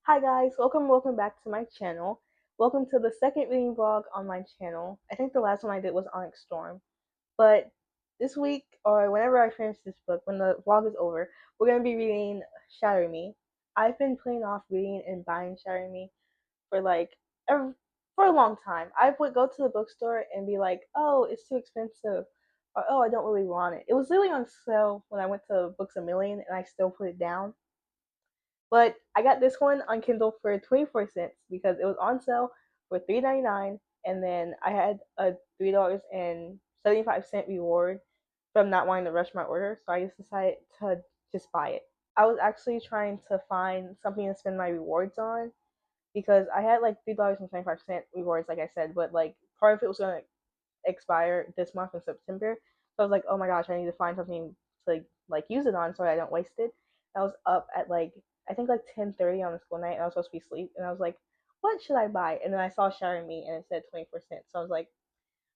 Hi guys, welcome back to my channel. Welcome to the second reading vlog on my channel. I think the last one I did was Onyx Storm, but this week or whenever I finish this book, when the vlog is over, we're gonna be reading Shatter Me. I've been putting off reading and buying Shatter Me for for a long time. I would go to the bookstore and be like, "Oh, it's too expensive," or "Oh, I don't really want it." It was really on sale when I went to Books a Million, and I still put it down. But I got this one on Kindle for 24 cents because it was on sale for $3.99, and then I had a $3.75 reward from not wanting to rush my order, so I just decided to just buy it. I was actually trying to find something to spend my rewards on because I had like $3.25 rewards, like I said, but like part of it was gonna expire this month in September. So I was like, oh my gosh, I need to find something to like use it on so I don't waste it. I was up at I think like 10:30 on the school night, and I was supposed to be asleep, and I was like, what should I buy? And then I saw Shatter Me, and it said 20%, so I was like,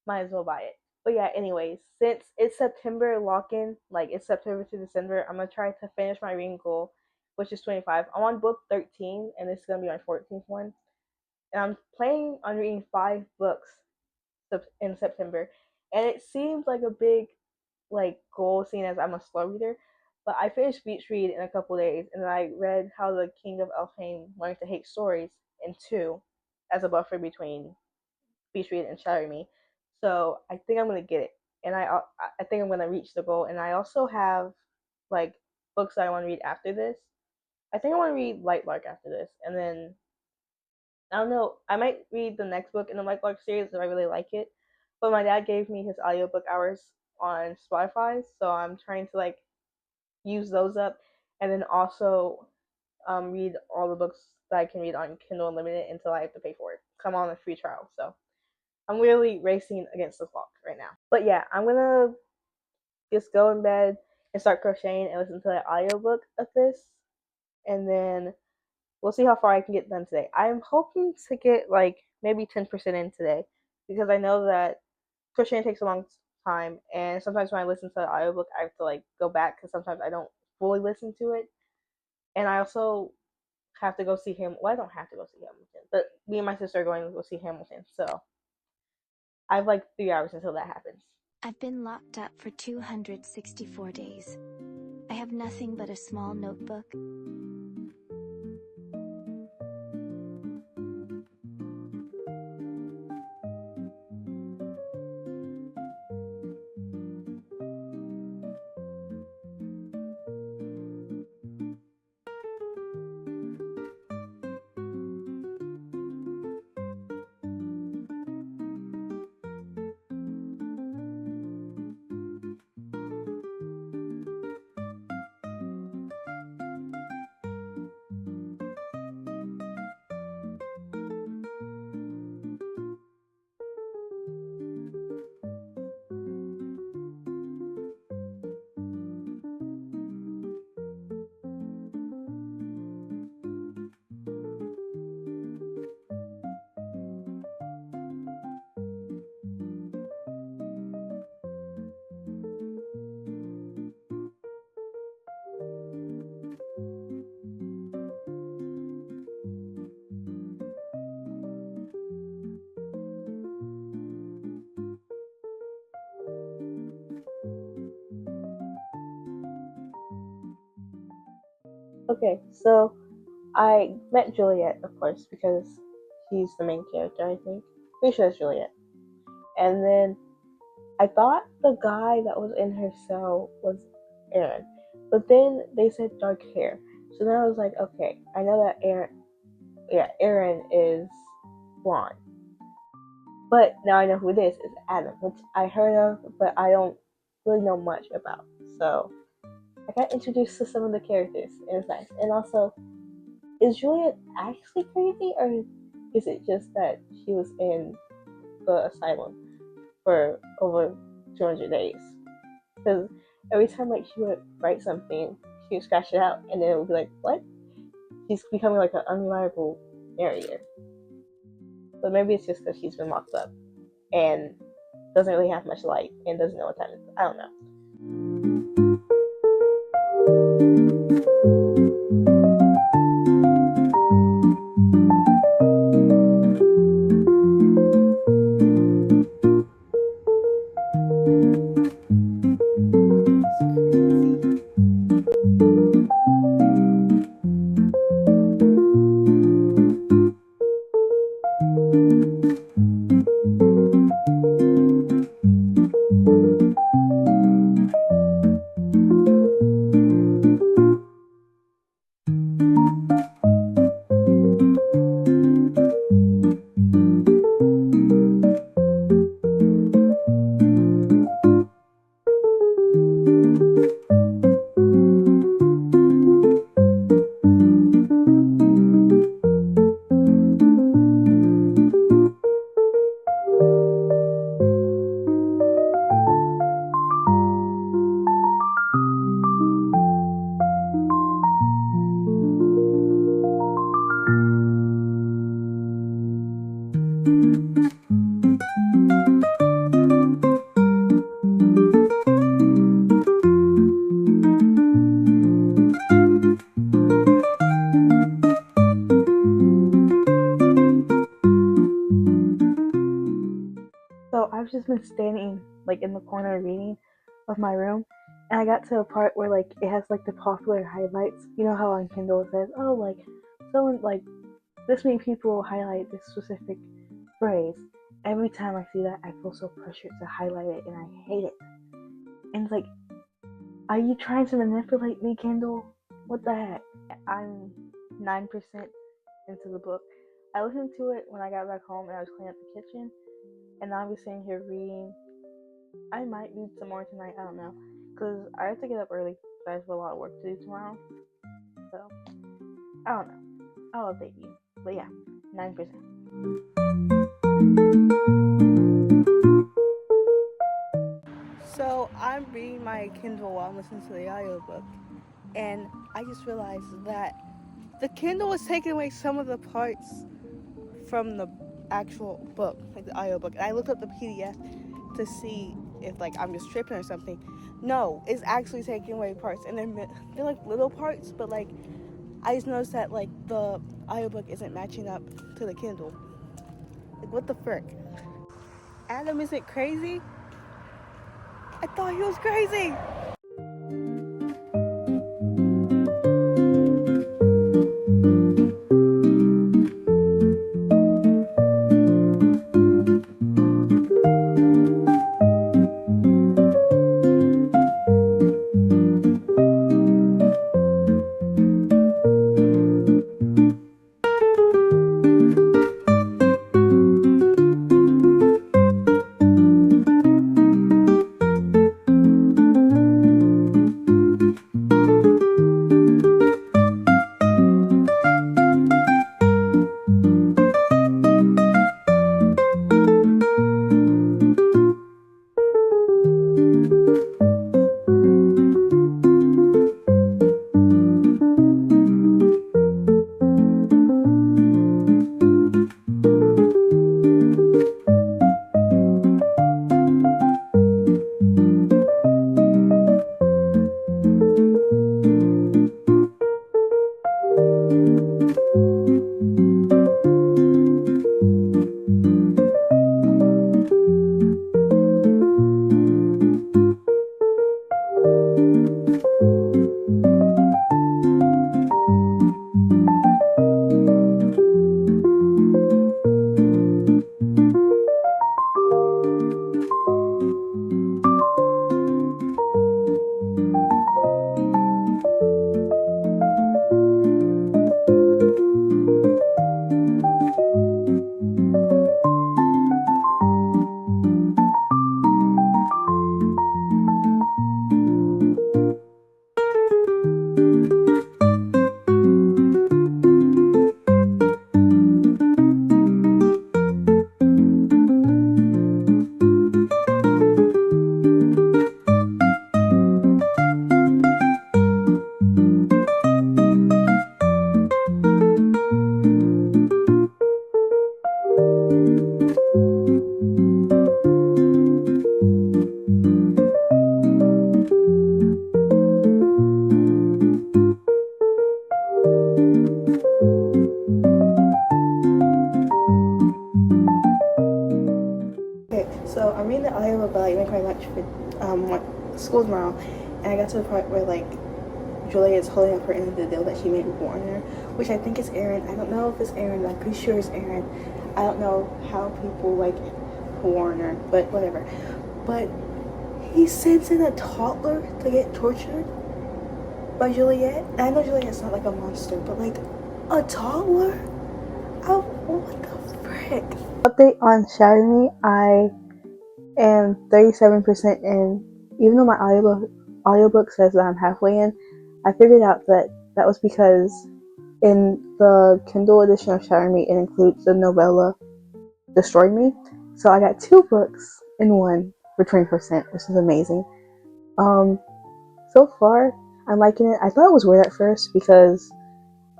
might as well buy it. But yeah, anyways, since it's September lock in, like it's September to December, I'm gonna try to finish my reading goal, which is 25. I'm on book 13, and this is gonna be my 14th one, and I'm planning on reading 5 books in September, and it seems like a big goal, seeing as I'm a slow reader. But I finished Beach Read in a couple days, and then I read How the King of Elfhame Learned to Hate Stories in two, as a buffer between Beach Read and Shatter Me. So I think I'm gonna get it, and I think I'm gonna reach the goal. And I also have like books that I want to read after this. I think I want to read Light Lark after this, and then I don't know. I might read the next book in the Mike Lark series if I really like it. But my dad gave me his audiobook hours on Spotify, so I'm trying to use those up, and then also read all the books that I can read on Kindle Unlimited until I have to pay for it. Come on a free trial, so I'm really racing against the clock right now. But yeah, I'm gonna just go in bed and start crocheting and listen to the audiobook of this, and then we'll see how far I can get done today. I'm hoping to get like maybe 10% in today because I know that crocheting takes a long time, and sometimes when I listen to the audiobook, I have to go back because sometimes I don't fully listen to it. And I also have to go see him. Well, I don't have to go see Hamilton, but me and my sister are going to go see Hamilton. So I have like 3 hours until that happens. I've been locked up for 264 days. I have nothing but a small notebook. Okay, so I met Juliet, of course, because she's the main character, I think. Pretty sure it's Juliet. And then I thought the guy that was in her cell was Aaron. But then they said dark hair. So then I was like, okay, I know that Aaron is blonde. But now I know who it is. It's Adam, which I heard of, but I don't really know much about. So I got introduced to some of the characters. It was nice. And also, is Juliet actually crazy, or is it just that she was in the asylum for over 200 days? Because every time she would write something, she would scratch it out, and then it would be like, what? She's becoming like an unreliable narrator. But maybe it's just because she's been locked up and doesn't really have much light and doesn't know what time it is. I don't know. I've just been standing like in the corner reading of my room, and I got to a part where like it has like the popular highlights. You know how on Kindle it says, oh, like someone like this many people highlight this specific phrase. Every time I see that, I feel so pressured to highlight it, and I hate it. And it's like, are you trying to manipulate me, Kindle? What the heck? I'm 9% into the book. I listened to it when I got back home and I was cleaning up the kitchen, and now I'm just sitting here reading. I might read some more tonight, I don't know, because I have to get up early, so I have a lot of work to do tomorrow. So, I don't know. I'll update you. But yeah, 9%. So I'm reading my Kindle while I'm listening to the audiobook, and I just realized that the Kindle is taking away some of the parts from the actual book, like the audiobook. And I looked up the PDF to see if like I'm just tripping or something. No, it's actually taking away parts, and they're like little parts, but like I just noticed that like the audiobook isn't matching up to the Kindle. Like what the frick? Adam isn't crazy? I thought he was crazy. Okay, so I'm reading the audiobook about like Make My Lunch for school tomorrow, and I got to the part where like Julia is holding up her end of the deal that she made with Warner, which I think is Aaron. I don't know if it's Aaron, but I'm pretty sure it's Aaron. I don't know how people like Warner, but whatever. But he sends in a toddler to get tortured by Juliet. And I know Juliet's not like a monster, but like a toddler? Oh, what the frick? Update on Shatter Me. I am 37% in. Even though my audiobook says that I'm halfway in, I figured out that that was because in the Kindle edition of Shatter Me, it includes the novella Destroy Me. So I got 2 books in one for 20%, which is amazing. So far, I'm liking it. I thought it was weird at first because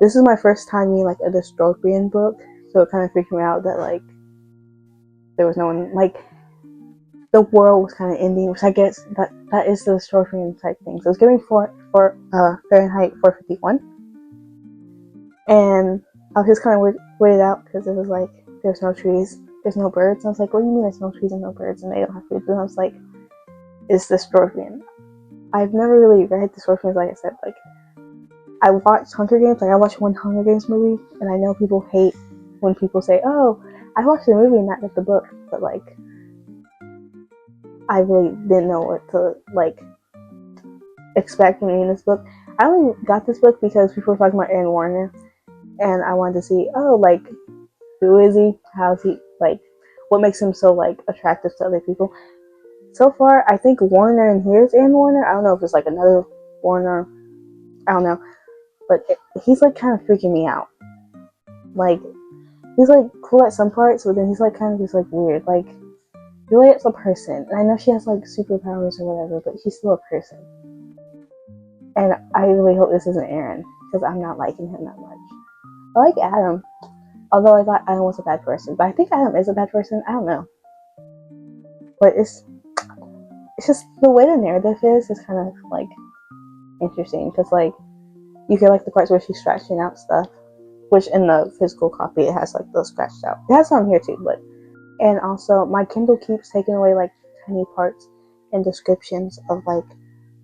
this is my first time reading like a dystopian book, so it kind of freaked me out that like there was no one like the world was kind of ending, which I guess that is the dystopian type thing. So it's giving for Fahrenheit 451, and I was just kind of weirded out because it was like there's no trees there's no birds. And I was like, what do you mean there's no trees and no birds and they don't have food? And I was like, it's the scorpion. I've never really read the scorpions, like I said. Like, I watched Hunger Games. Like, I watched one Hunger Games movie, and I know people hate when people say, "Oh, I watched the movie and not read the book." But like, I really didn't know what to like expect from reading this book. I only got this book because people were talking about Aaron Warner, and I wanted to see, oh, like, who is he? How's he like? What makes him so like attractive to other people? So far, I think Warner and here's Aaron Warner. I don't know if it's like another Warner. I don't know, but he's like kind of freaking me out. Like, he's like cool at some parts, but then he's like kind of just like weird. Like, Juliet's a person, and I know she has like superpowers or whatever, but she's still a person. And I really hope this isn't Aaron, because I'm not liking him that much. I like Adam, although I thought Adam was a bad person, but I think Adam is a bad person. I don't know, but it's just the way the narrative is kind of like interesting, because like you get like the parts where she's scratching out stuff, which in the physical copy it has like those scratched out. It has some here too, but and also my Kindle keeps taking away like tiny parts and descriptions of like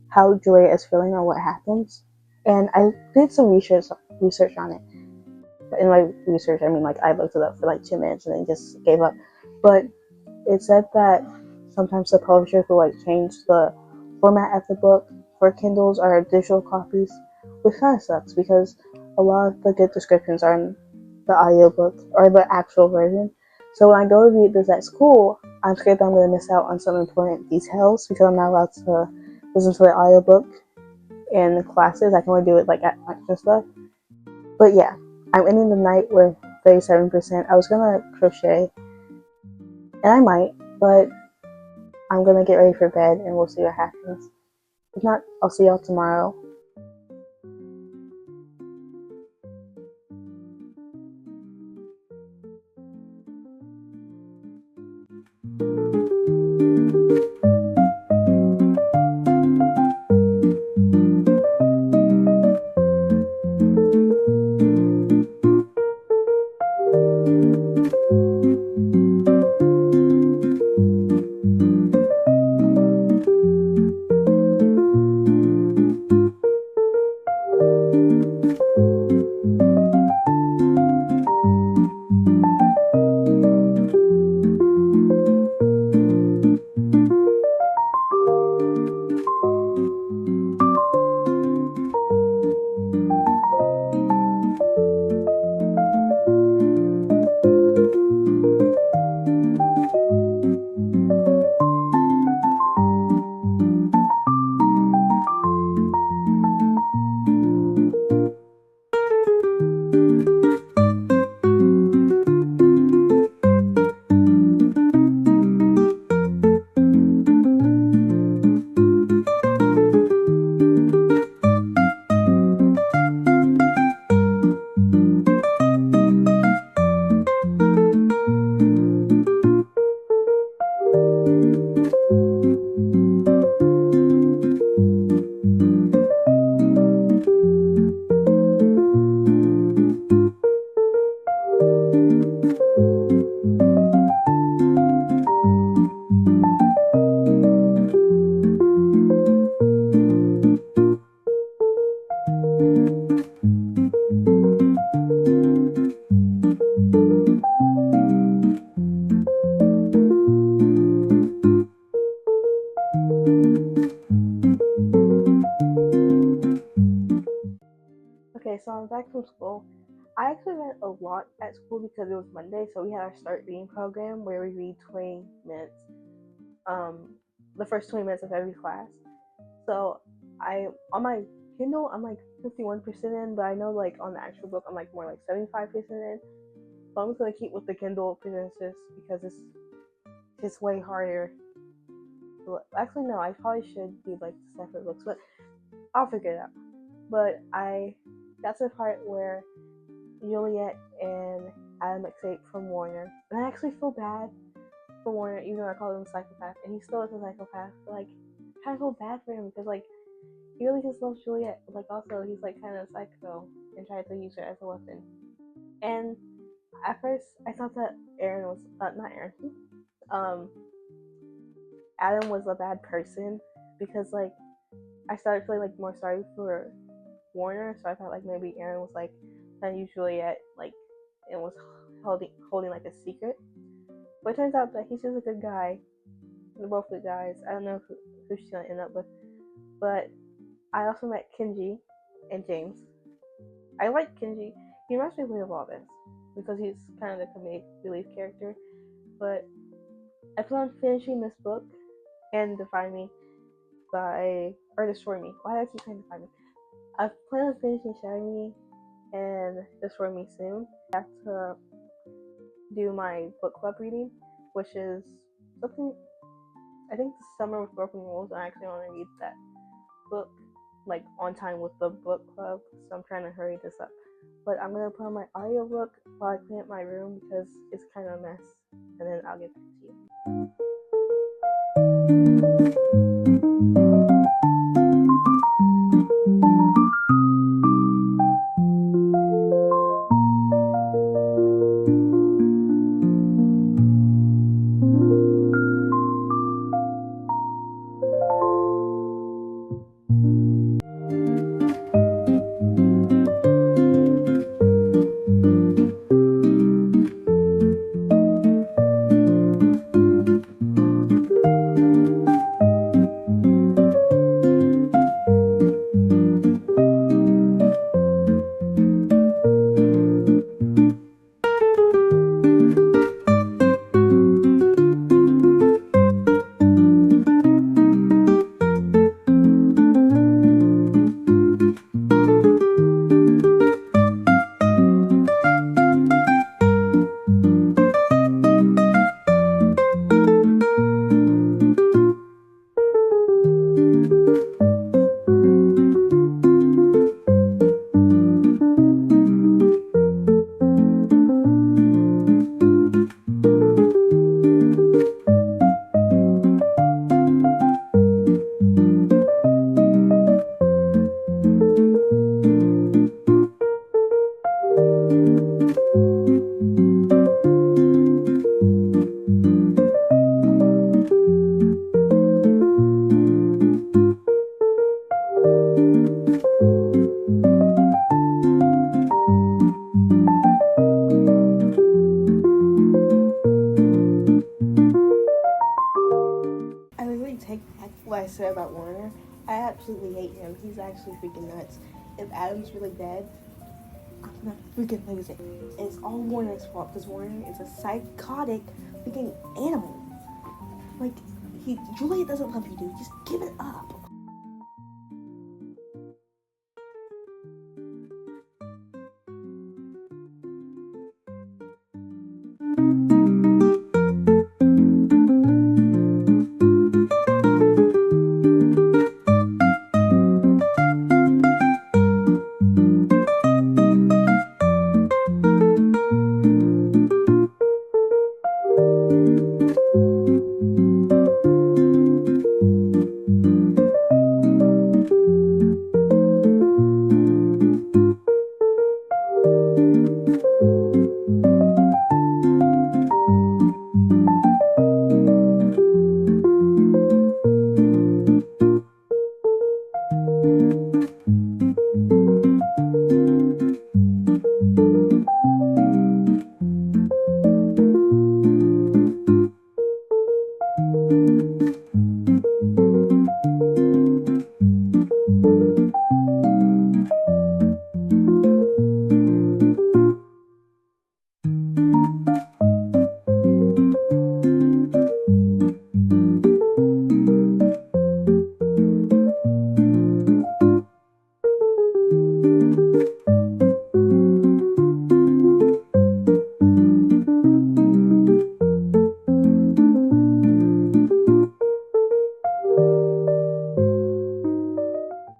how Julia is feeling or what happens. And I did some research on it. In my research, I mean, like, I looked it up for like 2 minutes and then just gave up. But it said that sometimes the publishers will like change the format of the book for Kindles or digital copies, which kind of sucks because a lot of the good descriptions are in the audiobook or the actual version. So when I go to read this at school, I'm scared that I'm going to miss out on some important details because I'm not allowed to listen to the audiobook in classes. I can only do it like at lunch and stuff. But yeah, I'm ending the night with 37%. I was gonna crochet, and I might, but I'm gonna get ready for bed and we'll see what happens. If not, I'll see y'all tomorrow. Okay, so I'm back from school. I actually read a lot at school because it was Monday, so we had our start reading program where we read 20 minutes, the first 20 minutes of every class. So I on my Kindle I'm like 51% in, but I know like on the actual book I'm like more like 75% in. So I'm just gonna keep with the Kindle percentages because it's just way harder. Actually, no, I probably should do like separate books, but I'll figure it out. But that's the part where Juliet and Adam escape from Warner, and I actually feel bad for Warner, even though I call him a psychopath, and he still is a psychopath. But like, I kind of feel bad for him because like he really just loves Juliet, but like also he's like kind of psycho and tries to use her as a weapon. And At first, I thought that Aaron was not Aaron. Um, Adam was a bad person because like I started feeling like more sorry for Warner, so I thought like maybe Aaron was like unusually at like and was holding like a secret. But it turns out that he's just a good guy. They're both good guys. I don't know who she's gonna end up with, but I also met Kenji and James. I like Kenji. He reminds me of All this because he's kind of the comedic relief character. But I plan on finishing this book and Define Me or Destroy Me. Why do I keep saying Define Me? I plan on finishing Shatter Me and Destroy Me soon. I have to do my book club reading, which is something I think the Summer with Broken Rules. I actually want to read that book like on time with the book club, so I'm trying to hurry this up. But I'm gonna put on my audiobook while I clean up my room because it's kind of a mess, and then I'll get back to you. I literally take back what I said about Warner. I absolutely hate him. He's actually freaking nuts. If Adam's really dead, I'm gonna freaking lose it. And it's all Warner's fault because Warner is a psychotic freaking animal. Like, Julia doesn't love you, dude. Just give it up.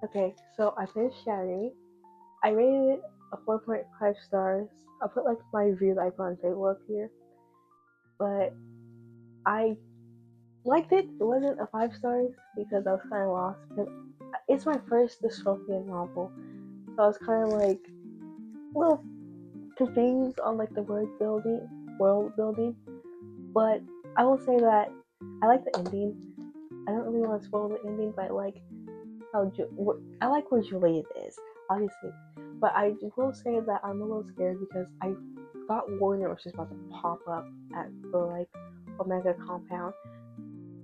Okay, so I finished Shatter Me. I rated it a 4.5 stars. I'll put like my review that I put on Fable up here. But I liked it. It wasn't a 5 stars because I was kind of lost. Because it's my first dystopian novel, so I was kind of like a little confused on like the world building, but I will say that I like the ending. I don't really want to spoil the ending, but I like I like where Juliet is, obviously. But I will say that I'm a little scared because I thought Warner was just about to pop up at the like Omega compound.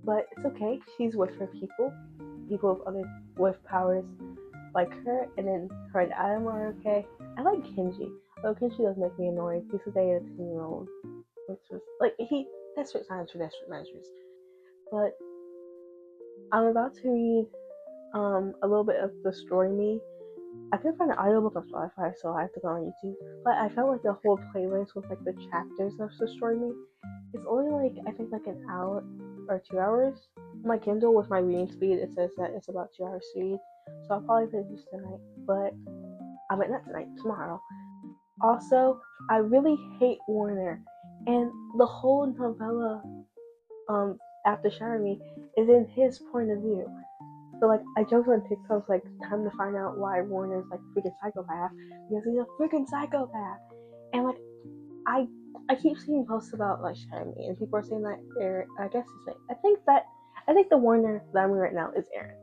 But it's okay. She's with her people with powers like her, and then her and Adam are okay. I like Kenji. Though Kenji does make me annoyed. He's a day 10-year-old, which was like he desperate times for desperate measures. But I'm about to read a little bit of the story me. I couldn't find an audiobook on Spotify, so I have to go on YouTube. But I found like a whole playlist with like the chapters of the story me. It's only like I think like an hour or 2 hours. My Kindle with my reading speed, it says that it's about 2 hours to read. So I'll probably finish this tonight. But I mean not tonight, tomorrow. Also, I really hate Warner, and the whole novella after Shatter Me is in his point of view. So like I joked on TikTok like time to find out why Warner's like a freaking psychopath because he's a freaking psychopath. And like I I keep seeing posts about like Shatter Me and people are saying that Aaron I guess it's like I think the Warner that I'm in right now is Aaron.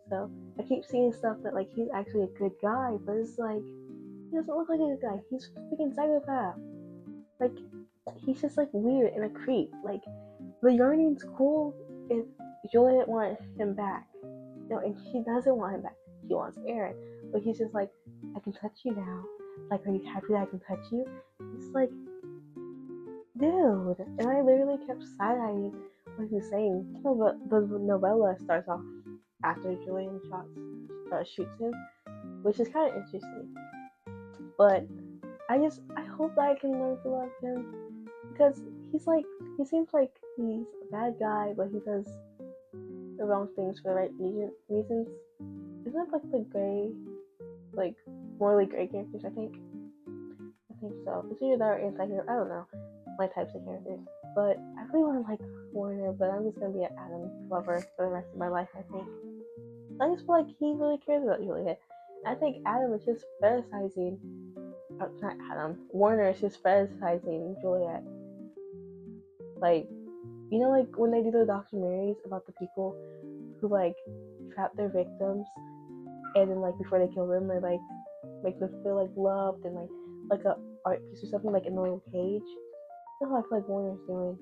So I keep seeing stuff that like he's actually a good guy, but it's like he doesn't look like a good guy. He's a freaking psychopath. Like he's just like weird and a creep. Like the yearning's cool if Juliet wanted him back. No, and she doesn't want him back. She wants Aaron. But he's just like, I can touch you now. Like, are you happy that I can touch you? It's like, dude. And I literally kept side-eyeing what he was saying. The novella starts off after Julian shoots him, which is kind of interesting. But I hope that I can learn to love him because he seems like he's a bad guy, but he does the wrong things for the right reasons. Isn't that like the gray, like morally gray characters? I think so. It's either that or anti-hero. I don't know my types of characters, but I really want to like Warner, but I'm just gonna be an Adam lover for the rest of my life. I think. I just feel like he really cares about Juliet. I think Adam is just fetishizing. Not Adam. Warner is just fetishizing Juliet. Like, you know, like when they do the documentaries about the people who like trap their victims, and then like before they kill them, they like make them feel like loved and like a art piece or something like in a little cage. That's what I feel like Warner's doing.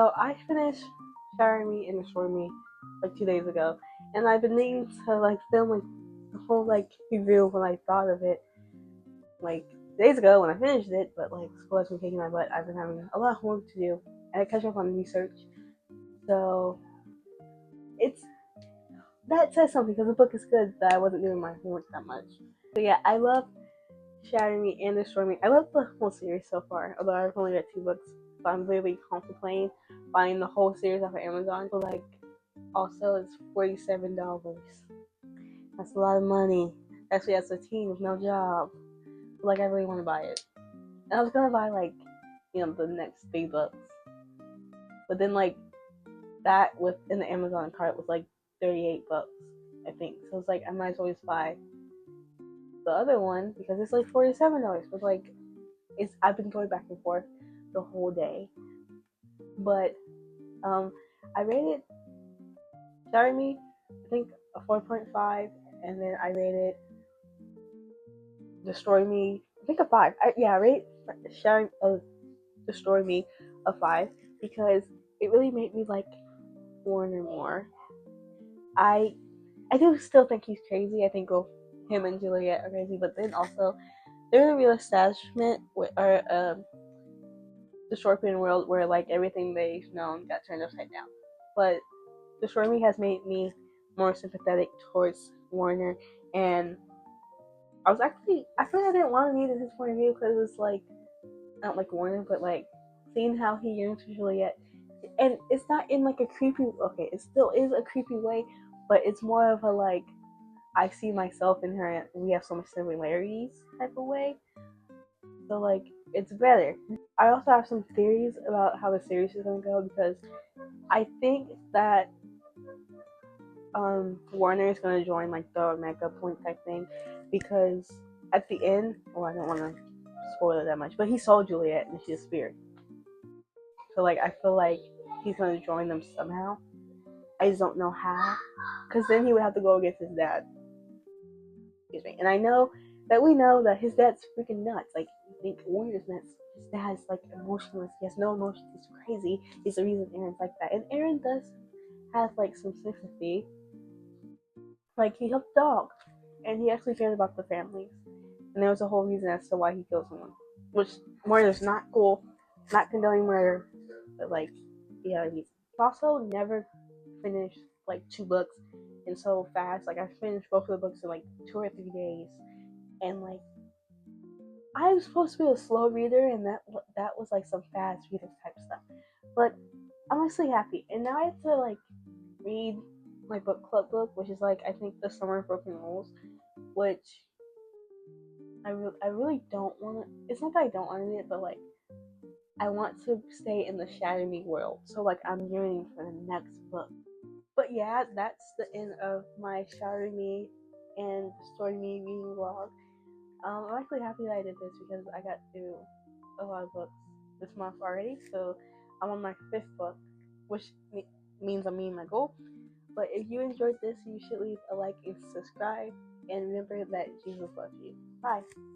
So I finished Shatter Me and Destroy Me like 2 days ago, and I've been needing to like film like the whole like review when I thought of it like days ago when I finished it, but like school has been kicking my butt. I've been having a lot of homework to do, and I catch up on research. So it's that says something because the book is good that I wasn't doing my homework that much. But yeah, I love Shatter Me and Destroy Me. I love the whole series so far, although I've only read 2 books. So I'm really contemplating buying the whole series off of Amazon. But like, also it's $47. That's a lot of money, especially as a teen with no job. But, like, I really want to buy it. And I was gonna buy like, the next big books, but then like that within the Amazon cart was like $38, I think. So it's like I might as well just buy the other one because it's like $47. But like, I've been going back and forth the whole day. But I rated Shatter Me, I think a 4.5, and then I rated Destroy Me, I think a 5. I rate Shatter Destroy Me a 5 because it really made me like Warner more. I I do still think he's crazy. I think both him and Juliet are crazy, but then also there's a real establishment or the Scorpion world where like everything they've known got turned upside down. But the Stormy has made me more sympathetic towards Warner, and I feel like I didn't want to read his point of view because it's like not like Warner, but like seeing how he yearns for Juliet, and it's not in like a creepy. Okay, it still is a creepy way, but it's more of a like I see myself in her, and we have so much similarities type of way. So like it's better. I also have some theories about how the series is gonna go because I think that Warner is gonna join like the Omega Point type thing because at the end, I don't want to spoil it that much, but he saw Juliet and she's a spirit. So like I feel like he's gonna join them somehow. I just don't know how, because then he would have to go against his dad. Excuse me. And I know that we know that his dad's freaking nuts. Like you think Warner's nuts. His dad's like emotionless. He has no emotions. He's crazy. He's the reason Aaron's like that. And Aaron does have like some sympathy. Like he helped the dog, and he actually cared about the families. And there was a whole reason as to why he killed someone, which murder is not cool, not condoning murder, but like yeah, he's also never finished like 2 books and so fast. Like I finished both of the books in like 2 or 3 days, and like I was supposed to be a slow reader, and that was like some fast reader type stuff. But I'm actually happy, and now I have to like read my book club book, which is like I think the Summer of Broken Rules, which I really don't want to. It's not that I don't want to read it, but like I want to stay in the Shatter Me world. So like I'm yearning for the next book. But yeah, that's the end of my Shatter Me and Story Me reading vlog. I'm actually happy that I did this because I got through a lot of books this month already. So I'm on my 5th book, which means I'm meeting my goal. But if you enjoyed this, you should leave a like and subscribe. And remember that Jesus loves you. Bye.